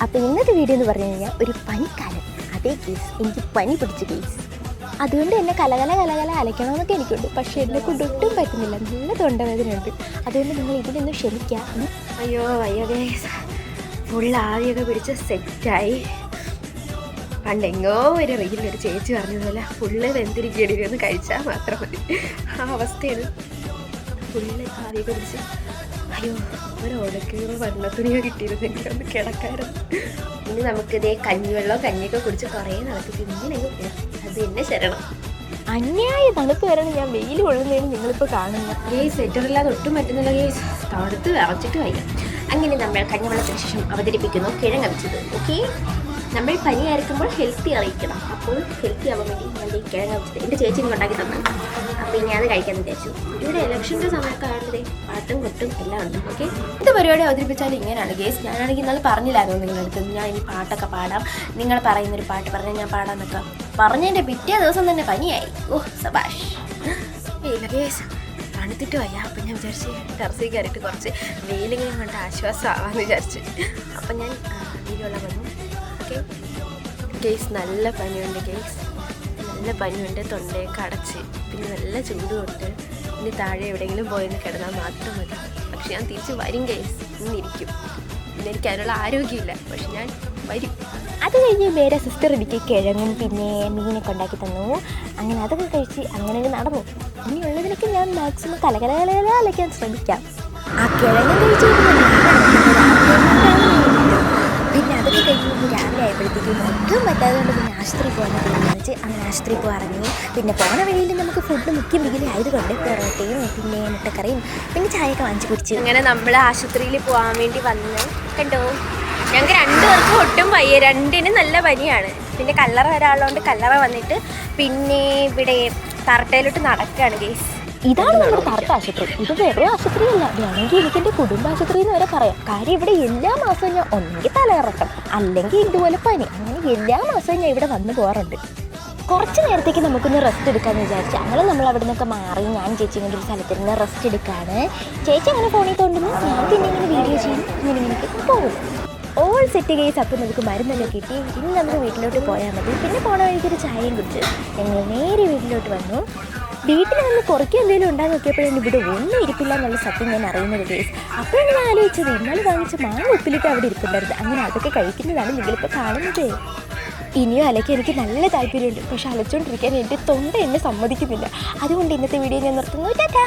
അപ്പോൾ ഇന്നത്തെ വീഡിയോ എന്ന് പറഞ്ഞു കഴിഞ്ഞാൽ ഒരു പനിക്കാലം. അതേ കേസ്, എനിക്ക് പനി പിടിച്ച കേസ്. അതുകൊണ്ട് എന്നെ കലകല അലയ്ക്കണമെന്നൊക്കെ എനിക്കുണ്ട്. പക്ഷേ എന്നെ കൊണ്ട് ഒട്ടും പറ്റുന്നില്ല, നല്ല തൊണ്ടവേദനയുണ്ട്. അതുകൊണ്ട് നിങ്ങൾ ഇതിനൊന്ന് ക്ഷമിക്കുക. അയ്യോ കേസ്, ഫുൾ ആവിയൊക്കെ പിടിച്ച് സെറ്റായി. പണ്ടെങ്ങോ ഒരു റീലിലൊരു ചേച്ചി പറഞ്ഞതുപോലെ ഫുള്ള് വെന്തിരിക്കേണ്ടി ഒന്ന് കഴിച്ചാൽ മാത്രം മതി. ആ അവസ്ഥയാണ്. ഫുള്ള് ആവിയൊക്കെ പിടിച്ച് അയ്യോ ഒരു ഉടക്കീറ വെള്ളത്തുണിയോ കിട്ടിയിരുന്നെങ്കിൽ ഒന്ന് കിടക്കായിരുന്നു. ഇനി നമുക്കിതേ കഞ്ഞിയൊക്കെ കുടിച്ച് കുറേ നടത്തിട്ട് ഇങ്ങനെ അത് തന്നെ ശരണം. അന്യായ തണുപ്പ് വരണം. ഞാൻ വെയിൽ കൊള്ളുന്നതാണ് നിങ്ങളിപ്പോൾ കാണുന്നത്. ഗേസ് സെറ്ററില്ലാതെ ഒട്ടും പറ്റുന്നില്ല ഗേസ്, തണുത്ത് വിറച്ചിട്ട് വയ്യ. അങ്ങനെ നമ്മൾ കഞ്ഞിവെള്ളത്തിന് ശേഷം അവതരിപ്പിക്കുന്നു കിഴങ്ങവിച്ചത്. ഓക്കെ, നമ്മൾ പനി ആയിരിക്കുമ്പോൾ ഹെൽത്തി അറിയിക്കണം. അപ്പോൾ ഹെൽത്തി ആവാൻ വേണ്ടി ഞാൻ ഈ കിഴങ്ങവിച്ചത് എൻ്റെ ചേച്ചി ഉണ്ടാക്കി തന്നു. അപ്പോൾ ഇനി അത് കഴിക്കാമെന്ന് വിചാരിച്ചു. ഇവിടെ ഇലക്ഷൻ്റെ സമയമൊക്കെ ആയതേ പാട്ടും കൊട്ടും എല്ലാം ഉണ്ട്. ഓക്കെ, ഇത് പരിപാടി അവതരിപ്പിച്ചാൽ ഇങ്ങനെയാണ് ഗേസ്. ഞാനാണെങ്കിൽ ഇന്നലെ പറഞ്ഞില്ലായിരുന്നു നിങ്ങളടുത്ത് ഞാൻ ഇനി പാട്ടൊക്കെ പാടാം, നിങ്ങൾ പറയുന്നൊരു പാട്ട് പറഞ്ഞാൽ ഞാൻ പാടാമെന്നൊക്കെ പറഞ്ഞതിൻ്റെ പിറ്റേ ദിവസം തന്നെ പനിയായി. ഓഹ് സബാഷ്. ഇല്ല ഗേസ്, തണുത്തിട്ട് വയ്യ. അപ്പം ഞാൻ വിചാരിച്ച് ടെറസിൽ കയറിയിട്ട് കുറച്ച് വെയിലിങ്ങനെ കൊണ്ട് ആശ്വാസമാവാമെന്ന് വിചാരിച്ച്. അപ്പം ഞാൻ വെയിലുള്ള വന്നു. ഓക്കെ ഗേസ്, നല്ല പനിയുണ്ട് ഗേസ്, നല്ല പനിയുണ്ട്. തൊണ്ടയൊക്കെ അടച്ച്, പിന്നെ നല്ല ചൂടുമുണ്ട്. ഇനി താഴെ എവിടെയെങ്കിലും പോയെന്ന് കിടന്നാൽ മാത്രം മതി. പക്ഷെ ഞാൻ തിരിച്ച് വരും ഗേസ്, ഇന്നിരിക്കും. പിന്നെ എനിക്ക് അതിനുള്ള ആരോഗ്യമില്ല, പക്ഷെ ഞാൻ വരും. അത് കഴിഞ്ഞ് വേറെ സിസ്റ്റർ എനിക്ക് കിഴങ്ങും പിന്നെ മീനൊക്കെ ഉണ്ടാക്കി തന്നു. അങ്ങനെ അതൊക്കെ കഴിച്ച് അങ്ങനെ നടന്നു. ഇനിയുള്ളതിനൊക്കെ ഞാൻ മാക്സിമം കലകല അലയ്ക്കാൻ ശ്രമിക്കാം. ആ കിഴങ്ങ് കഴിച്ച് പിന്നെ അതൊക്കെ കഴിഞ്ഞ് രാവിലെ ആയപ്പോഴത്തേക്കും ഒട്ടും പറ്റാതെ കൊണ്ട് പിന്നെ ആശുപത്രി പോകാൻ തീരുമാനിച്ച് അങ്ങനെ ആശുപത്രി പോകാറിഞ്ഞു. പിന്നെ പോണ വഴിയിൽ നമുക്ക് ഫുഡ് മുഖ്യം ആയതുകൊണ്ട് പൊറോട്ടയും പിന്നെ മുട്ടക്കറിയും പിന്നെ ചായയൊക്കെ വാങ്ങിച്ച് കുടിച്ചു. അങ്ങനെ നമ്മൾ ആശുപത്രിയിൽ പോകാൻ വേണ്ടി വന്ന് കണ്ടോ. ഞങ്ങൾക്ക് രണ്ടുപേർക്കും ഒട്ടും വയ്യ, രണ്ടിനും നല്ല പനിയാണ്. പിന്നെ കല്ലറ വരാനുള്ളതുകൊണ്ട് കല്ലറ വന്നിട്ട് പിന്നെ ഇവിടെ തറട്ടയിലോട്ട് നടക്കുകയാണ് ഗേസ്. ഇതാണ് നമ്മുടെ തറട്ട ആശുപത്രി. ഇത് വേറെ ആശുപത്രിയല്ല, വേണമെങ്കിൽ എനിക്കെൻ്റെ കുടുംബാശുപത്രി എന്ന് വരെ പറയാം. കാര്യം ഇവിടെ എല്ലാ മാസവും ഞാൻ ഒന്നെങ്കിൽ തലകറക്കം അല്ലെങ്കിൽ ഇതുപോലെ പനി, അങ്ങനെ എല്ലാ മാസവും ഞാൻ ഇവിടെ വന്നു പോകാറുണ്ട്. കുറച്ച് നേരത്തേക്ക് നമുക്കൊന്ന് റെസ്റ്റ് എടുക്കാമെന്ന് വിചാരിച്ചു. അങ്ങനെ നമ്മൾ അവിടെ നിന്നൊക്കെ മാറി ഞാൻ ചേച്ചി ഇങ്ങനെ ഒരു സ്ഥലത്തിരുന്ന് റെസ്റ്റ് എടുക്കുകയാണ്. ചേച്ചി അങ്ങനെ ഫോണിൽ തോണ്ടുന്നു, ഞാൻ പിന്നെ ഇങ്ങനെ വീഡിയോ ചെയ്യും, ഇങ്ങനെ പോകും. All set case. അപ്പോൾ നമുക്ക് മരുന്നെല്ലാം കിട്ടി. ഇനി നമുക്ക് വീട്ടിലോട്ട് പോയാൽ മതി. പിന്നെ പോണ വഴിക്കൊരു ചായയും കുടിച്ച് ഞങ്ങൾ നേരെ വീട്ടിലോട്ട് വന്നു. വീട്ടിൽ വന്ന് കുറയ്ക്ക് എന്തെങ്കിലും ഉണ്ടാകാൻ നോക്കിയപ്പോഴാണ് ഇവിടെ ഒന്നും ഇരിപ്പില്ല എന്നുള്ള സത്യം ഞാൻ അറിയുന്നത് കേസ്. അപ്പോഴാണ് ഞാൻ ആലോചിച്ചത് ഇന്നലെ വാങ്ങിച്ച മാങ്ങ ഉപ്പിലിട്ട് അവിടെ ഇരിപ്പുണ്ടായിരുന്നു. അങ്ങനെ അതൊക്കെ കഴിക്കുന്നതാണ് നിങ്ങളിപ്പോൾ കാണുന്നത്. ഇനിയും അലയ്ക്ക് എനിക്ക് നല്ല താല്പര്യമുണ്ട്, പക്ഷെ അലച്ചുകൊണ്ടിരിക്കാൻ എൻ്റെ തൊണ്ട എന്നെ സമ്മതിക്കുന്നില്ല. അതുകൊണ്ട് ഇന്നത്തെ വീഡിയോ ഞാൻ നിർത്തുന്നു. ടാറ്റാ.